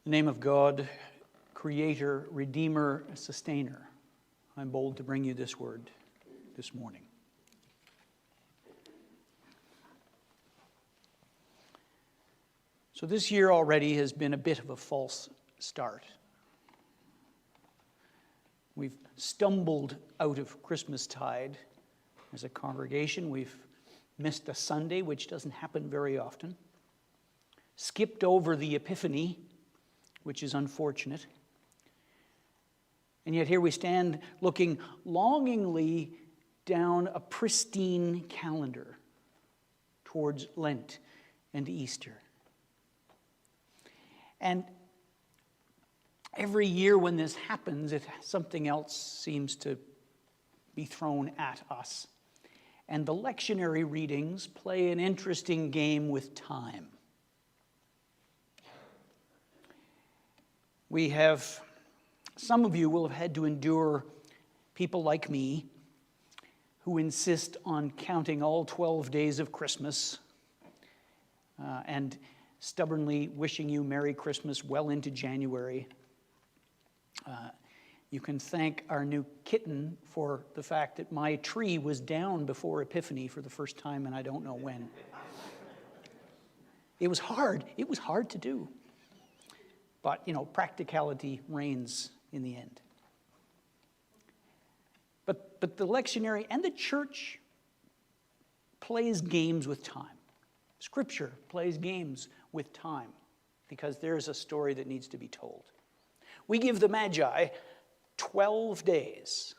In the name of God, Creator, Redeemer, Sustainer, I'm bold to bring you this word this morning. So this year already has been a bit of a false start. We've stumbled out of Christmastide as a congregation. We've missed a Sunday, which doesn't happen very often. Skipped over the Epiphany, which is unfortunate. And yet here we stand looking longingly down a pristine calendar towards Lent and Easter. And every year when this happens, something else seems to be thrown at us. And the lectionary readings play an interesting game with time. Some of you will have had to endure people like me who insist on counting all 12 days of Christmas and stubbornly wishing you Merry Christmas well into January. You can thank our new kitten for the fact that my tree was down before Epiphany for the first time, and I don't know when. It was hard. It was hard to do. But, practicality reigns in the end. But the lectionary and the church plays games with time. Scripture plays games with time because there's a story that needs to be told. We give the Magi 12 days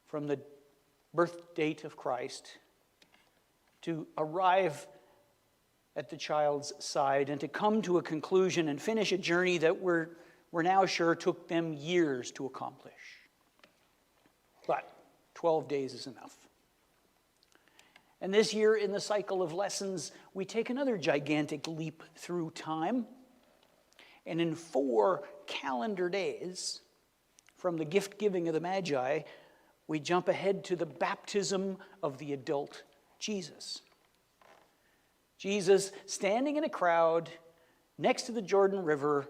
from the birth date of Christ to arrive at the child's side and to come to a conclusion and finish a journey that we're now sure took them years to accomplish. But 12 days is enough. And this year in the cycle of lessons, we take another gigantic leap through time. And in 4 calendar days, from the gift-giving of the Magi, we jump ahead to the baptism of the adult Jesus. Jesus standing in a crowd next to the Jordan River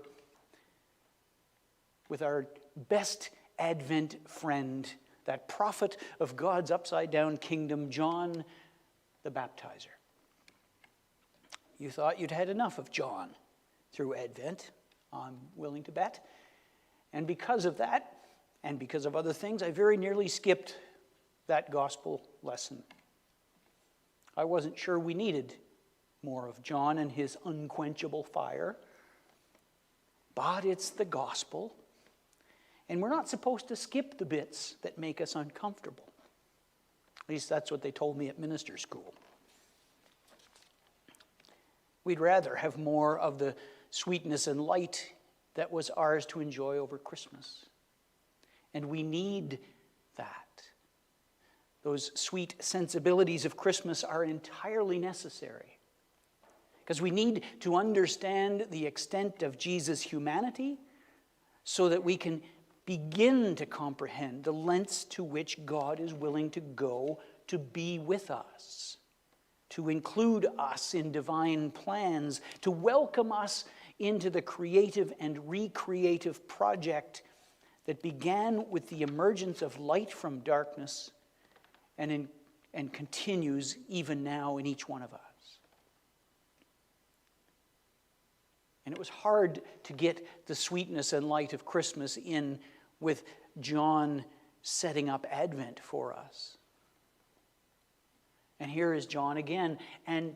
with our best Advent friend, that prophet of God's upside-down kingdom, John the Baptizer. You thought you'd had enough of John through Advent, I'm willing to bet. And because of that, and because of other things, I very nearly skipped that gospel lesson. I wasn't sure we needed more of John and his unquenchable fire. But it's the gospel. And we're not supposed to skip the bits that make us uncomfortable. At least that's what they told me at minister school. We'd rather have more of the sweetness and light that was ours to enjoy over Christmas. And we need that. Those sweet sensibilities of Christmas are entirely necessary. Because we need to understand the extent of Jesus' humanity so that we can begin to comprehend the lengths to which God is willing to go to be with us, to include us in divine plans, to welcome us into the creative and recreative project that began with the emergence of light from darkness and continues even now in each one of us. And it was hard to get the sweetness and light of Christmas in with John setting up Advent for us. And here is John again. And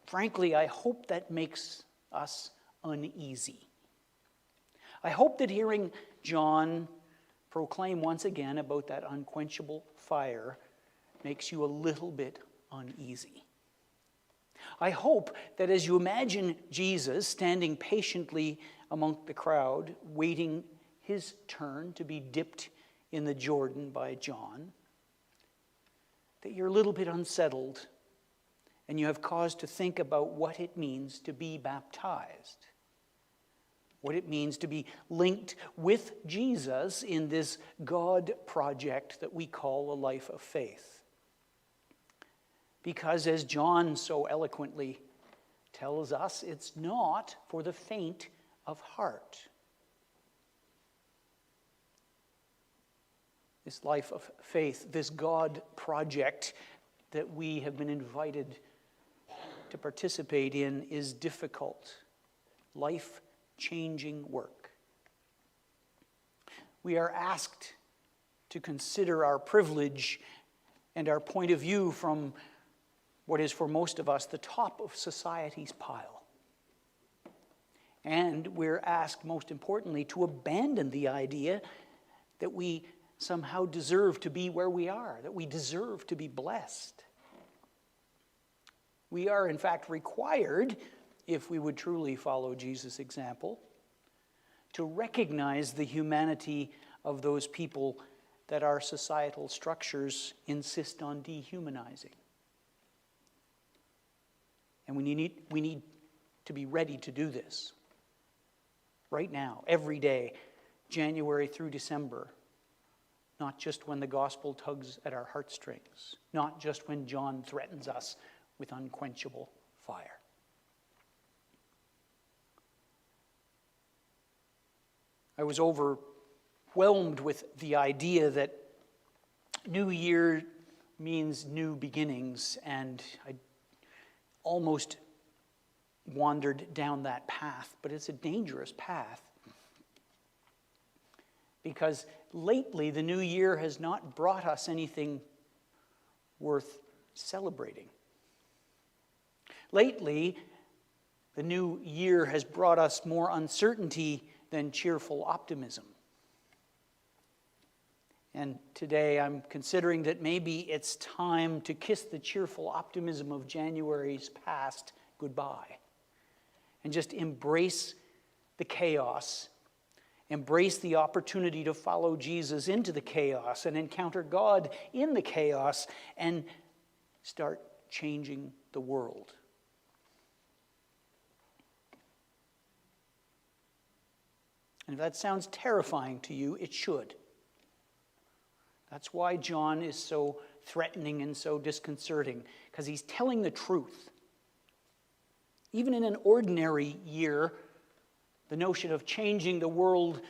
frankly, I hope that makes us uneasy. I hope that hearing John proclaim once again about that unquenchable fire makes you a little bit uneasy. I hope that as you imagine Jesus standing patiently among the crowd, waiting his turn to be dipped in the Jordan by John, that you're a little bit unsettled and you have cause to think about what it means to be baptized, what it means to be linked with Jesus in this God project that we call a life of faith. Because as John so eloquently tells us it's not for the faint of heart. This life of faith, this God project that we have been invited to participate in is difficult, life-changing work. We are asked to consider our privilege and our point of view from what is for most of us the top of society's pile. And we're asked, most importantly, to abandon the idea that we somehow deserve to be where we are, that we deserve to be blessed. We are, in fact, required, if we would truly follow Jesus' example, to recognize the humanity of those people that our societal structures insist on dehumanizing. And we need to be ready to do this right now, every day, January through December, not just when the gospel tugs at our heartstrings, not just when John threatens us with unquenchable fire. I was overwhelmed with the idea that New Year means new beginnings, and I almost wandered down that path, but it's a dangerous path. Because lately, the new year has not brought us anything worth celebrating. Lately, the new year has brought us more uncertainty than cheerful optimism. And today I'm considering that maybe it's time to kiss the cheerful optimism of January's past goodbye and just embrace the chaos, embrace the opportunity to follow Jesus into the chaos and encounter God in the chaos and start changing the world. And if that sounds terrifying to you, it should. That's why John is so threatening and so disconcerting, because he's telling the truth. Even in an ordinary year, the notion of changing the world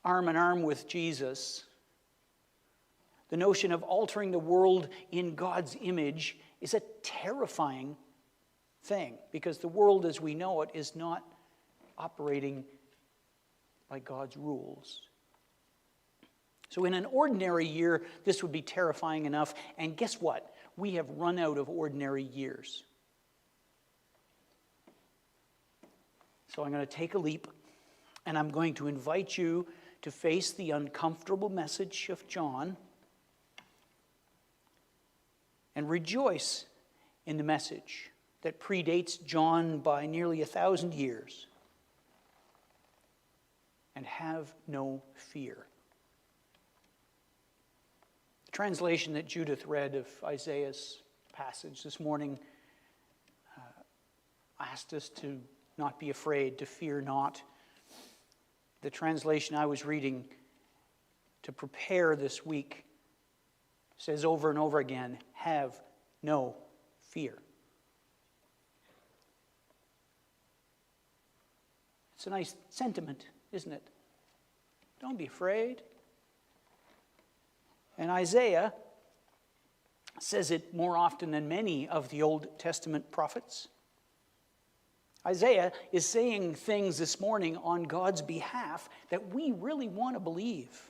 arm in arm with Jesus, the notion of altering the world in God's image is a terrifying thing, because the world as we know it is not operating by God's rules. So in an ordinary year, this would be terrifying enough. And guess what? We have run out of ordinary years. So I'm going to take a leap, and I'm going to invite you to face the uncomfortable message of John and rejoice in the message that predates John by nearly 1,000 years. And have no fear. The translation that Judith read of Isaiah's passage this morning asked us to not be afraid, to fear not. The translation I was reading to prepare this week says over and over again, have no fear. It's a nice sentiment, isn't it? Don't be afraid. And Isaiah says it more often than many of the Old Testament prophets. Isaiah is saying things this morning on God's behalf that we really want to believe.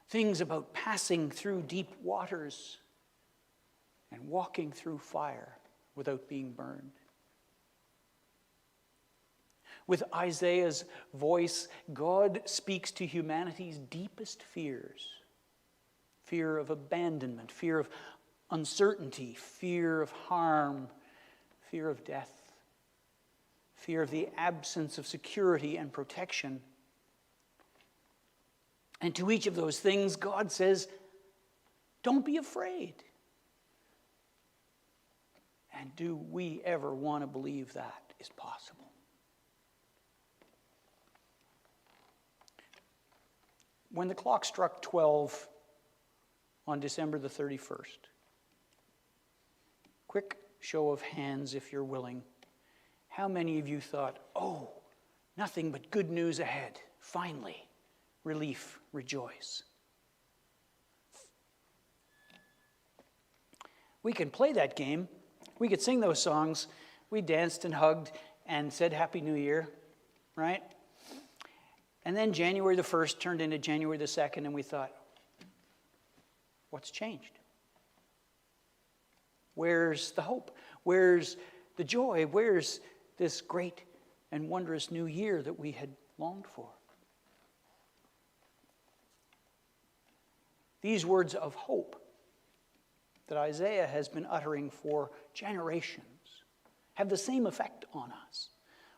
Things about passing through deep waters and walking through fire without being burned. With Isaiah's voice, God speaks to humanity's deepest fears. Fear of abandonment, fear of uncertainty, fear of harm, fear of death, fear of the absence of security and protection. And to each of those things, God says, don't be afraid. And do we ever want to believe that is possible? When the clock struck 12 on December the 31st, quick show of hands if you're willing. How many of you thought, oh, nothing but good news ahead. Finally, relief, rejoice. We can play that game. We could sing those songs. We danced and hugged and said Happy New Year, right? And then January the 1st turned into January the 2nd, and we thought, what's changed? Where's the hope? Where's the joy? Where's this great and wondrous new year that we had longed for? These words of hope that Isaiah has been uttering for generations have the same effect on us.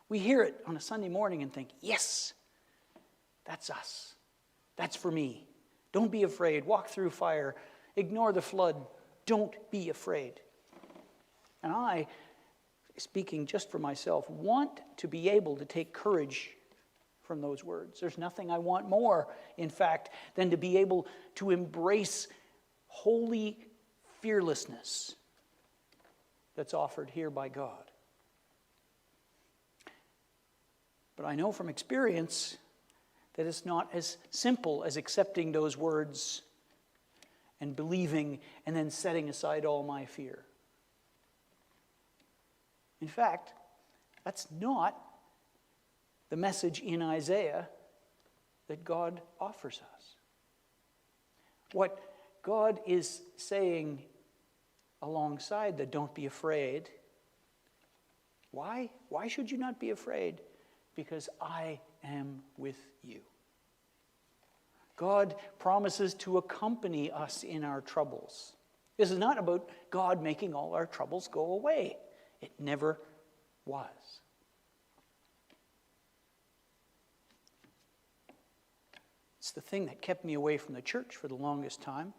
We hear it on a Sunday morning and think, yes, that's us. That's for me. Don't be afraid. Walk through fire. Ignore the flood. Don't be afraid. And I, speaking just for myself, want to be able to take courage from those words. There's nothing I want more, in fact, than to be able to embrace holy fearlessness that's offered here by God. But I know from experience that it's not as simple as accepting those words and believing and then setting aside all my fear. In fact, that's not the message in Isaiah that God offers us. What God is saying alongside the don't be afraid, why? Why should you not be afraid? Because I am with you. God promises to accompany us in our troubles. This is not about God making all our troubles go away. It never was. It's the thing that kept me away from the church for the longest time.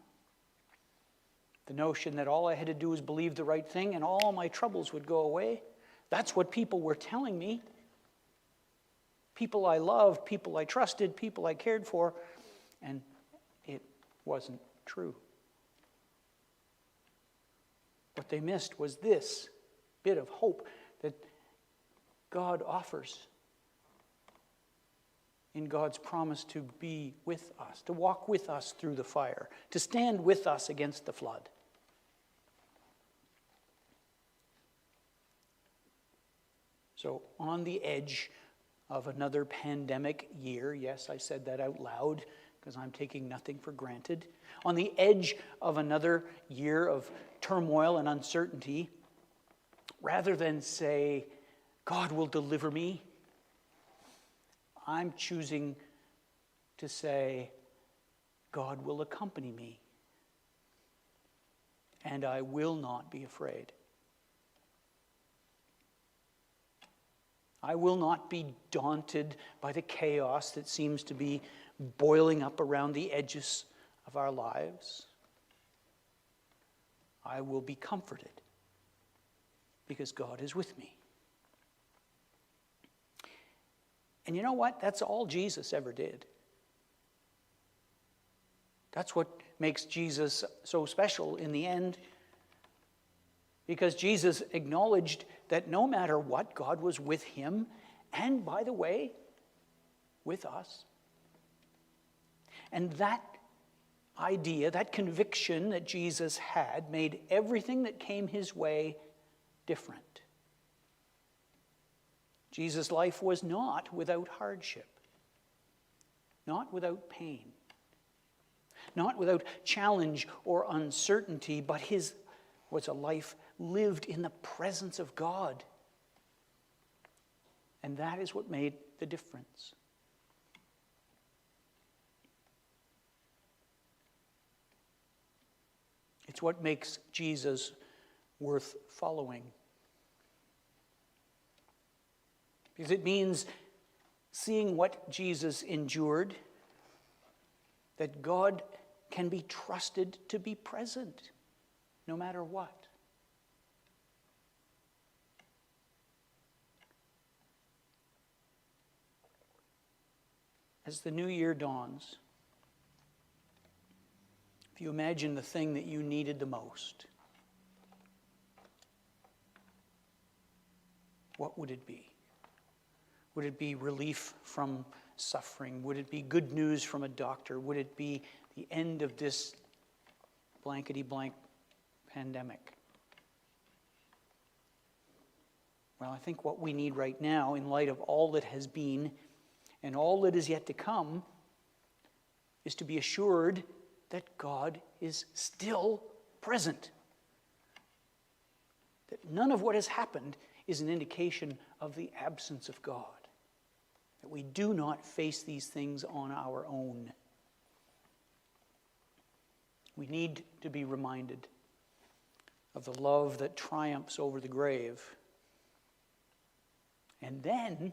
The notion that all I had to do was believe the right thing and all my troubles would go away. That's what people were telling me. People I loved, people I trusted, people I cared for, and it wasn't true. What they missed was this bit of hope that God offers in God's promise to be with us, to walk with us through the fire, to stand with us against the flood. So on the edge of another pandemic year, yes, I said that out loud because I'm taking nothing for granted. On the edge of another year of turmoil and uncertainty, rather than say, God will deliver me, I'm choosing to say, God will accompany me, and I will not be afraid. I will not be daunted by the chaos that seems to be boiling up around the edges of our lives. I will be comforted because God is with me. And you know what? That's all Jesus ever did. That's what makes Jesus so special in the end. Because Jesus acknowledged that no matter what, God was with him, and by the way, with us. And that idea, that conviction that Jesus had, made everything that came his way different. Jesus' life was not without hardship, not without pain, not without challenge or uncertainty, but his was a life lived in the presence of God. And that is what made the difference. It's what makes Jesus worth following. Because it means seeing what Jesus endured, that God can be trusted to be present no matter what. As the new year dawns, if you imagine the thing that you needed the most, what would it be? Would it be relief from suffering? Would it be good news from a doctor? Would it be the end of this blankety-blank pandemic? Well, I think what we need right now, in light of all that has been and all that is yet to come, is to be assured that God is still present. That none of what has happened is an indication of the absence of God. That we do not face these things on our own. We need to be reminded of the love that triumphs over the grave. And then,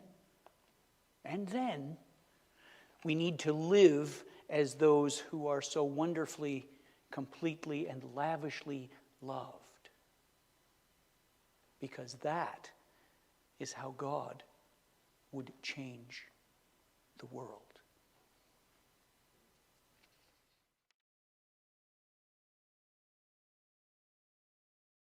we need to live as those who are so wonderfully, completely, and lavishly loved. Because that is how God would change the world.